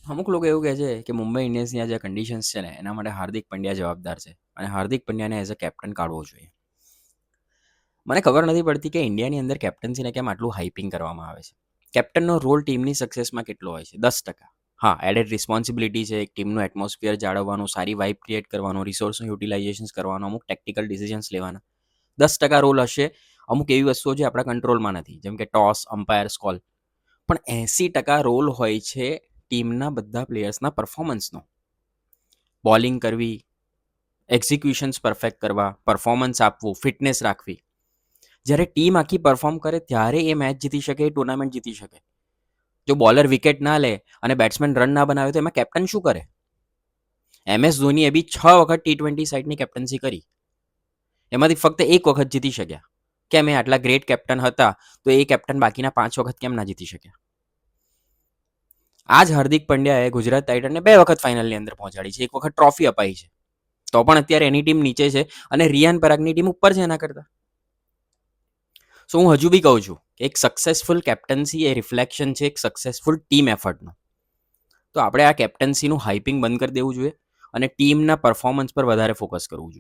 અમુક લોકો એવું કહે છે કે મુંબઈ ઇન્ડિયન્સની આ જે કન્ડિશન્સ છે ને એના માટે હાર્દિક પંડ્યા જવાબદાર છે અને હાર્દિક પંડ્યાને એઝ અ કેપ્ટન કાઢવો જોઈએ. મને ખબર નથી પડતી કે ઇન્ડિયાની અંદર કેપ્ટન્સીને કેમ આટલું હાઇપિંગ કરવામાં આવે છે. કેપ્ટનનો રોલ ટીમની સક્સેસમાં કેટલો હોય છે? 10%. હા, એડેડ રિસ્પોન્સિબિલિટી છે, એક ટીમનું એટમોસ્ફિયર જાળવવાનું, સારી વાઇબ ક્રિએટ કરવાનું, રિસોર્સનું યુટિલાઇઝેશન કરવાનું, અમુક ટેક્ટિકલ ડિસિઝન્સ લેવાના. 10% રોલ હશે. અમુક એવી વસ્તુઓ જે આપણા કંટ્રોલમાં નથી, જેમ કે ટોસ, અમ્પાયર્સ કોલ. પણ 80% રોલ હોય છે ટીમના બધા પ્લેયર્સના પરફોર્મન્સનો. બોલિંગ કરવી, એક્ઝિક્યુશન્સ પરફેક્ટ કરવા, પરફોર્મન્સ આપવું, ફિટનેસ રાખવી. જ્યારે ટીમ આખી પરફોર્મ કરે ત્યારે એ મેચ જીતી શકે, એ ટુર્નામેન્ટ જીતી શકે. જો બોલર વિકેટ ના લે અને બેટ્સમેન રન ના બનાવે તો એમાં કેપ્ટન શું કરે? MS ધોનીએ બી 6 વખત T20 સાઇડની કેપ્ટન્સી કરી, એમાંથી ફક્ત 1 વખત જીતી શક્યા. કેમ? એ આટલા ગ્રેટ કેપ્ટન હતા તો એ કેપ્ટન બાકીના 5 વખત કેમ ના જીતી શક્યા? આ જ હાર્દિક પંડ્યાએ ગુજરાત ટાઇટન્સને 2 વખત ફાઇનલની અંદર પહોંચાડી છે, 1 વખત ટ્રોફી અપાઈ છે. તો પણ અત્યારે એની ટીમ નીચે છે અને રિયાન પરાગની ટીમ ઉપર છે એના કરતા. સો હું હજુ બી કહું છું કે એક સક્સેસફુલ કેપ્ટન્સી એ રિફ્લેક્શન છે એક સક્સેસફુલ ટીમ એફર્ટનું. તો આપણે આ કેપ્ટન્સીનું હાઇપિંગ બંધ કરી દેવું જોઈએ અને ટીમના પરફોર્મન્સ પર વધારે ફોકસ કરવું જોઈએ.